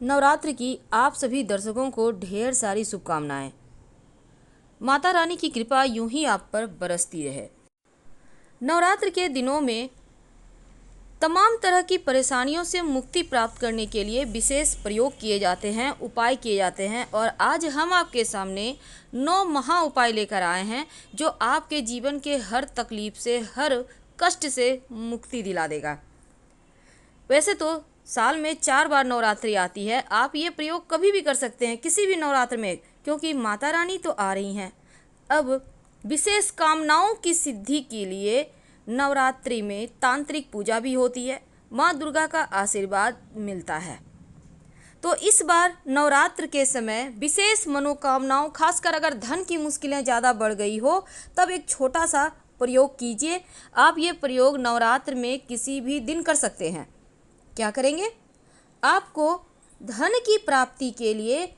नवरात्र की आप सभी दर्शकों को ढेर सारी शुभकामनाएं। माता रानी की कृपा यूं ही आप पर बरसती रहे। नवरात्र के दिनों में तमाम तरह की परेशानियों से मुक्ति प्राप्त करने के लिए विशेष प्रयोग किए जाते हैं, उपाय किए जाते हैं। और आज हम आपके सामने 9 महा उपाय लेकर आए हैं जो आपके जीवन के हर तकलीफ से, हर कष्ट से मुक्ति दिला देगा। वैसे तो साल में 4 बार नवरात्रि आती है। आप ये प्रयोग कभी भी कर सकते हैं, किसी भी नवरात्र में, क्योंकि माता रानी तो आ रही हैं। अब विशेष कामनाओं की सिद्धि के लिए नवरात्रि में तांत्रिक पूजा भी होती है, माँ दुर्गा का आशीर्वाद मिलता है। तो इस बार नवरात्र के समय विशेष मनोकामनाओं, खासकर अगर धन की मुश्किलें ज़्यादा बढ़ गई हो, तब एक छोटा सा प्रयोग कीजिए। आप ये प्रयोग नवरात्र में किसी भी दिन कर सकते हैं। क्या करेंगे? आपको धन की प्राप्ति के लिए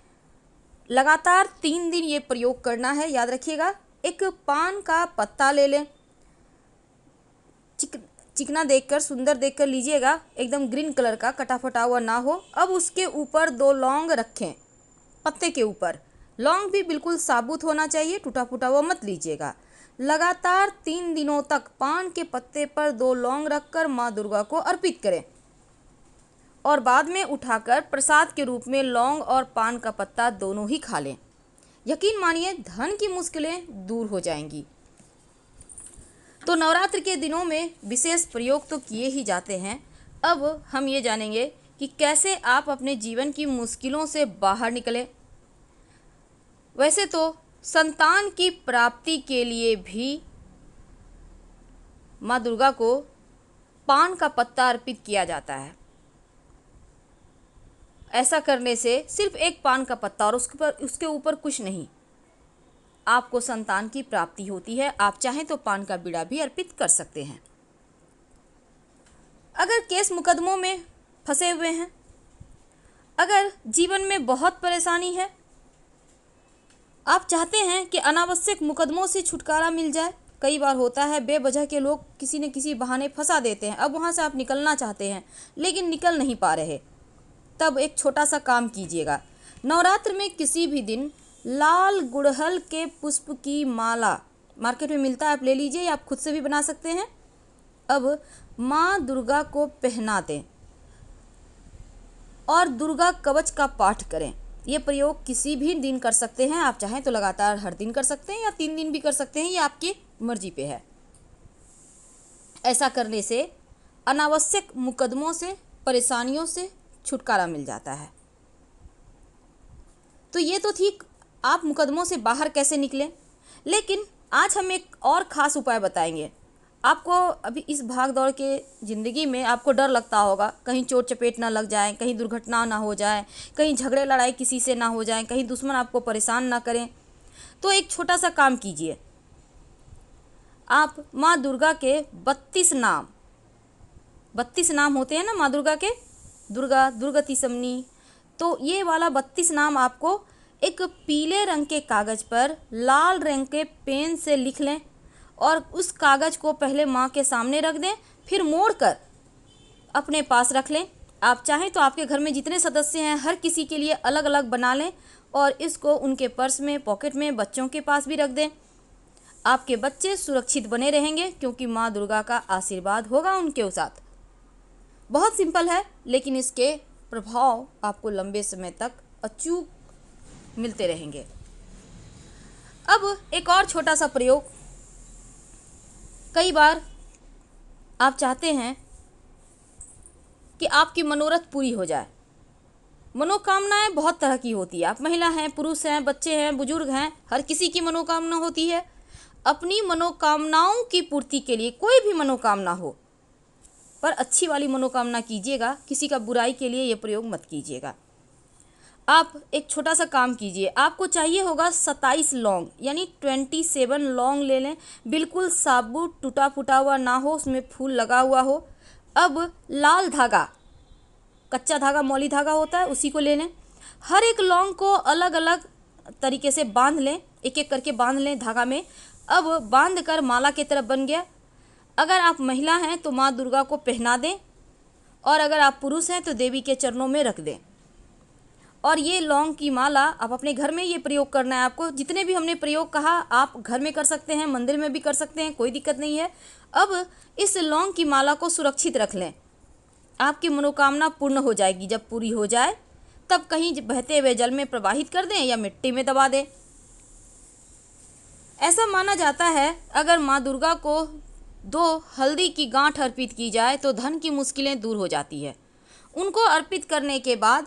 लगातार 3 दिन ये प्रयोग करना है। याद रखिएगा, एक पान का पत्ता ले लें, चिकना देखकर, सुंदर देखकर लीजिएगा, एकदम ग्रीन कलर का, कटा फटा हुआ ना हो। अब उसके ऊपर 2 लौंग रखें, पत्ते के ऊपर। लौंग भी बिल्कुल साबुत होना चाहिए, टूटा फूटा हुआ मत लीजिएगा। लगातार 3 दिनों तक पान के पत्ते पर 2 लौंग रखकर माँ दुर्गा को अर्पित करें और बाद में उठाकर प्रसाद के रूप में लौंग और पान का पत्ता दोनों ही खा लें। यकीन मानिए, धन की मुश्किलें दूर हो जाएंगी। तो नवरात्र के दिनों में विशेष प्रयोग तो किए ही जाते हैं। अब हम ये जानेंगे कि कैसे आप अपने जीवन की मुश्किलों से बाहर निकलें। वैसे तो संतान की प्राप्ति के लिए भी माँ दुर्गा को पान का पत्ता अर्पित किया जाता है। ऐसा करने से सिर्फ एक पान का पत्ता और उसके ऊपर कुछ नहीं, आपको संतान की प्राप्ति होती है। आप चाहें तो पान का बीड़ा भी अर्पित कर सकते हैं। अगर केस मुकदमों में फंसे हुए हैं, अगर जीवन में बहुत परेशानी है, आप चाहते हैं कि अनावश्यक मुकदमों से छुटकारा मिल जाए। कई बार होता है बेवजह के लोग किसी न किसी बहाने फंसा देते हैं। अब वहाँ से आप निकलना चाहते हैं लेकिन निकल नहीं पा रहे, तब एक छोटा सा काम कीजिएगा। नवरात्र में किसी भी दिन लाल गुड़हल के पुष्प की माला मार्केट में मिलता है, आप ले लीजिए, या आप खुद से भी बना सकते हैं। अब माँ दुर्गा को पहना दें और दुर्गा कवच का पाठ करें। ये प्रयोग किसी भी दिन कर सकते हैं। आप चाहें तो लगातार हर दिन कर सकते हैं या 3 दिन भी कर सकते हैं, ये आपकी मर्जी पे है। ऐसा करने से अनावश्यक मुकदमों से, परेशानियों से छुटकारा मिल जाता है। तो ये तो ठीक, आप मुकदमों से बाहर कैसे निकलें, लेकिन आज हम एक और ख़ास उपाय बताएंगे। आपको अभी इस भाग दौड़ के ज़िंदगी में आपको डर लगता होगा, कहीं चोट चपेट ना लग जाए, कहीं दुर्घटना ना हो जाए, कहीं झगड़े लड़ाई किसी से ना हो जाए, कहीं दुश्मन आपको परेशान ना करें। तो एक छोटा सा काम कीजिए। आप माँ दुर्गा के 32 नाम होते हैं ना माँ दुर्गा के, दुर्गा, दुर्गति समनी। तो ये वाला 32 नाम आपको एक पीले रंग के कागज़ पर लाल रंग के पेन से लिख लें और उस कागज़ को पहले माँ के सामने रख दें, फिर मोड़कर अपने पास रख लें। आप चाहें तो आपके घर में जितने सदस्य हैं हर किसी के लिए अलग अलग बना लें और इसको उनके पर्स में, पॉकेट में, बच्चों के पास भी रख दें। आपके बच्चे सुरक्षित बने रहेंगे क्योंकि माँ दुर्गा का आशीर्वाद होगा उनके साथ। बहुत सिंपल है, लेकिन इसके प्रभाव आपको लंबे समय तक अचूक मिलते रहेंगे। अब एक और छोटा सा प्रयोग। कई बार आप चाहते हैं कि आपकी मनोरथ पूरी हो जाए। मनोकामनाएं बहुत तरह की होती है। आप महिला हैं, पुरुष हैं, बच्चे हैं, बुजुर्ग हैं, हर किसी की मनोकामना होती है। अपनी मनोकामनाओं की पूर्ति के लिए, कोई भी मनोकामना हो, पर अच्छी वाली मनोकामना कीजिएगा, किसी का बुराई के लिए ये प्रयोग मत कीजिएगा। आप एक छोटा सा काम कीजिए। आपको चाहिए होगा 27 लौंग, यानी 27 लौंग ले लें। बिल्कुल साबुत, टूटा फूटा हुआ ना हो, उसमें फूल लगा हुआ हो। अब लाल धागा, कच्चा धागा, मौली धागा होता है, उसी को ले लें। हर एक लौंग को अलग अलग तरीके से बांध लें, एक एक करके बांध लें धागा में। अब बांध कर माला की तरफ बन गया। अगर आप महिला हैं तो माँ दुर्गा को पहना दें और अगर आप पुरुष हैं तो देवी के चरणों में रख दें। और ये लौंग की माला आप अपने घर में ये प्रयोग करना है आपको। जितने भी हमने प्रयोग कहा आप घर में कर सकते हैं, मंदिर में भी कर सकते हैं, कोई दिक्कत नहीं है। अब इस लौंग की माला को सुरक्षित रख लें, आपकी मनोकामना पूर्ण हो जाएगी। जब पूरी हो जाए तब कहीं बहते हुए जल में प्रवाहित कर दें या मिट्टी में दबा दें। ऐसा माना जाता है अगर माँ दुर्गा को 2 हल्दी की गांठ अर्पित की जाए तो धन की मुश्किलें दूर हो जाती है। उनको अर्पित करने के बाद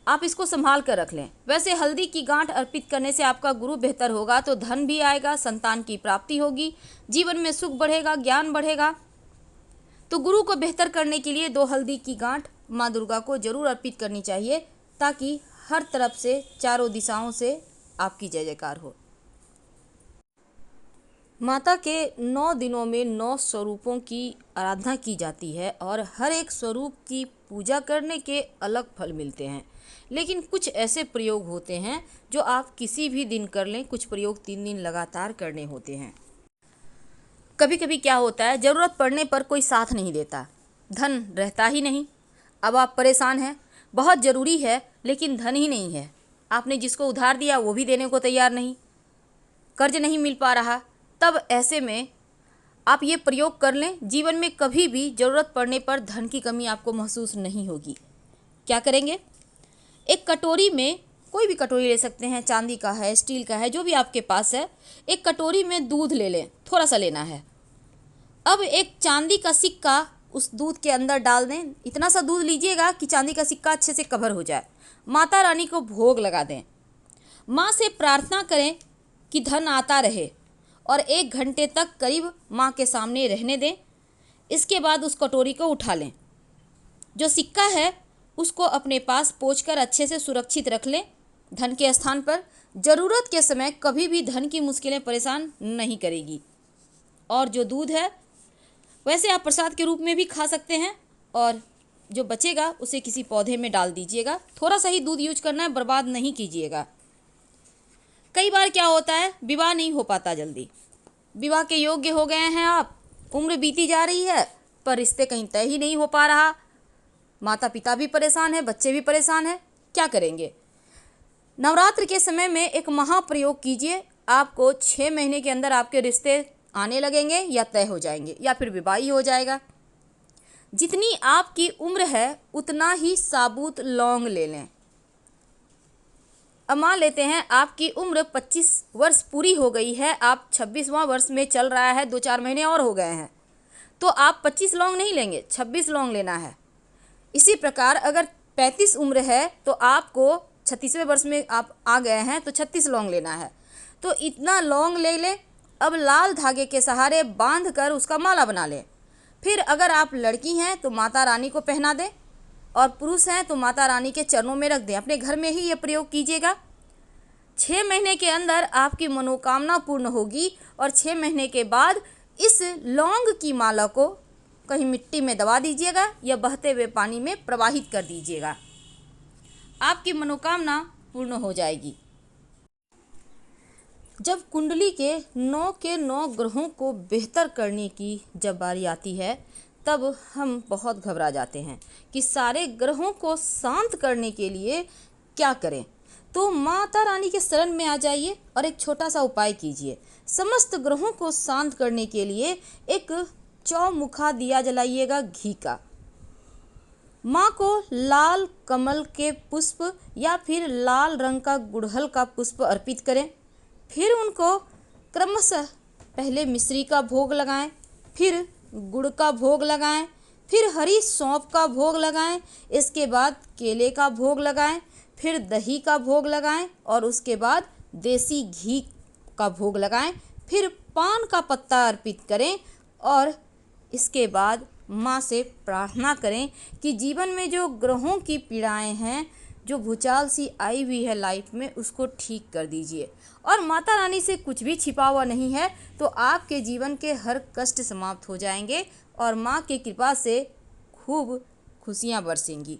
आप इसको संभाल कर रख लें। वैसे हल्दी की गांठ अर्पित करने से आपका गुरु बेहतर होगा तो धन भी आएगा, संतान की प्राप्ति होगी, जीवन में सुख बढ़ेगा, ज्ञान बढ़ेगा। तो गुरु को बेहतर करने के लिए 2 हल्दी की गांठ माँ दुर्गा को जरूर अर्पित करनी चाहिए, ताकि हर तरफ से, चारों दिशाओं से आपकी जय जयकार हो। माता के 9 दिनों में 9 स्वरूपों की आराधना की जाती है और हर एक स्वरूप की पूजा करने के अलग फल मिलते हैं। लेकिन कुछ ऐसे प्रयोग होते हैं जो आप किसी भी दिन कर लें, कुछ प्रयोग 3 दिन लगातार करने होते हैं। कभी कभी क्या होता है, ज़रूरत पड़ने पर कोई साथ नहीं देता, धन रहता ही नहीं। अब आप परेशान हैं, बहुत ज़रूरी है लेकिन धन ही नहीं है। आपने जिसको उधार दिया वो भी देने को तैयार नहीं, कर्ज नहीं मिल पा रहा। तब ऐसे में आप ये प्रयोग कर लें, जीवन में कभी भी ज़रूरत पड़ने पर धन की कमी आपको महसूस नहीं होगी। क्या करेंगे, एक कटोरी में, कोई भी कटोरी ले सकते हैं, चांदी का है, स्टील का है, जो भी आपके पास है, एक कटोरी में दूध ले लें, थोड़ा सा लेना है। अब एक चांदी का सिक्का उस दूध के अंदर डाल दें। इतना सा दूध लीजिएगा कि चांदी का सिक्का अच्छे से कवर हो जाए। माता रानी को भोग लगा दें, माँ से प्रार्थना करें कि धन आता रहे और 1 घंटे तक करीब माँ के सामने रहने दें। इसके बाद उस कटोरी को उठा लें, जो सिक्का है उसको अपने पास पोंछकर अच्छे से सुरक्षित रख लें धन के स्थान पर। ज़रूरत के समय कभी भी धन की मुश्किलें परेशान नहीं करेगी। और जो दूध है वैसे आप प्रसाद के रूप में भी खा सकते हैं, और जो बचेगा उसे किसी पौधे में डाल दीजिएगा। थोड़ा सा ही दूध यूज करना है, बर्बाद नहीं कीजिएगा। कई बार क्या होता है, विवाह नहीं हो पाता जल्दी, विवाह के योग्य हो गए हैं आप, उम्र बीती जा रही है पर रिश्ते कहीं तय ही नहीं हो पा रहा। माता पिता भी परेशान है, बच्चे भी परेशान हैं, क्या करेंगे। नवरात्र के समय में एक महाप्रयोग कीजिए, आपको 6 महीने के अंदर आपके रिश्ते आने लगेंगे या तय हो जाएंगे या फिर विवाह ही हो जाएगा। जितनी आपकी उम्र है उतना ही साबुत लौंग ले लें। अब मान लेते हैं आपकी उम्र 25 वर्ष पूरी हो गई है, आप 26वां वर्ष में चल रहा है, 2-4 महीने और हो गए हैं, तो आप 25 लौंग नहीं लेंगे, 26 लौंग लेना है। इसी प्रकार अगर 35 उम्र है तो आपको 36वें वर्ष में आप आ गए हैं तो 36 लौंग लेना है। तो इतना लौंग ले लें। अब लाल धागे के सहारे बांध कर उसका माला बना लें। फिर अगर आप लड़की हैं तो माता रानी को पहना दें, और पुरुष हैं तो माता रानी के चरणों में रख दें। अपने घर में ही ये प्रयोग कीजिएगा। 6 महीने के अंदर आपकी मनोकामना पूर्ण होगी, और 6 महीने के बाद इस लौंग की माला को कहीं मिट्टी में दबा दीजिएगा या बहते हुए पानी में प्रवाहित कर दीजिएगा। आपकी मनोकामना पूर्ण हो जाएगी। जब कुंडली के 9 के 9 ग्रहों को बेहतर करने की जब बारी आती है तब हम बहुत घबरा जाते हैं कि सारे ग्रहों को शांत करने के लिए क्या करें। तो माता रानी के शरण में आ जाइए और एक छोटा सा उपाय कीजिए। समस्त ग्रहों को शांत करने के लिए एक चौमुखा दिया जलाइएगा घी का। माँ को लाल कमल के पुष्प या फिर लाल रंग का गुड़हल का पुष्प अर्पित करें। फिर उनको क्रमशः पहले मिश्री का भोग लगाएं, फिर गुड़ का भोग लगाएं, फिर हरी सौंफ का भोग लगाएं, इसके बाद केले का भोग लगाएं, फिर दही का भोग लगाएं और उसके बाद देसी घी का भोग लगाएं, फिर पान का पत्ता अर्पित करें और इसके बाद माँ से प्रार्थना करें कि जीवन में जो ग्रहों की पीड़ाएं हैं, जो भूचाल सी आई हुई है लाइफ में, उसको ठीक कर दीजिए। और माता रानी से कुछ भी छिपा हुआ नहीं है, तो आपके जीवन के हर कष्ट समाप्त हो जाएंगे और माँ की कृपा से खूब खुशियाँ बरसेंगी।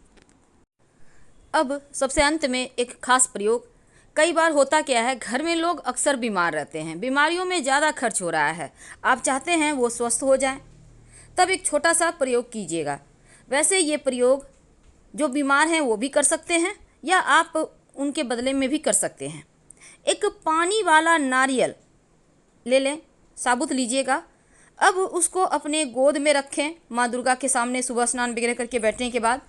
अब सबसे अंत में एक खास प्रयोग। कई बार होता क्या है, घर में लोग अक्सर बीमार रहते हैं, बीमारियों में ज़्यादा खर्च हो रहा है, आप चाहते हैं वो स्वस्थ हो जाएं, तब एक छोटा सा प्रयोग कीजिएगा। वैसे ये प्रयोग जो बीमार हैं वो भी कर सकते हैं, या आप उनके बदले में भी कर सकते हैं। एक पानी वाला नारियल ले लें, साबुत लीजिएगा। अब उसको अपने गोद में रखें माँ दुर्गा के सामने सुबह स्नान वगैरह करके बैठने के बाद।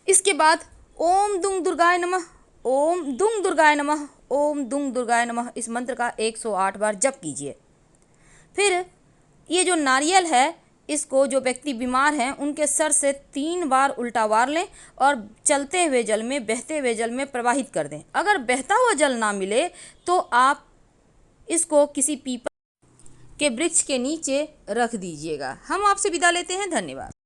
इसके बाद ओम दुंग दुर्गाय नमः, ओम दुंग दुर्गाय नमः, ओम दुंग दुर्गाय नमः इस मंत्र का 108 बार जप कीजिए। फिर ये जो नारियल है, इसको जो व्यक्ति बीमार हैं उनके सर से 3 बार उल्टा वार लें और चलते हुए जल में, बहते हुए जल में प्रवाहित कर दें। अगर बहता हुआ जल ना मिले तो आप इसको किसी पीपल के वृक्ष के नीचे रख दीजिएगा। हम आपसे विदा लेते हैं। धन्यवाद।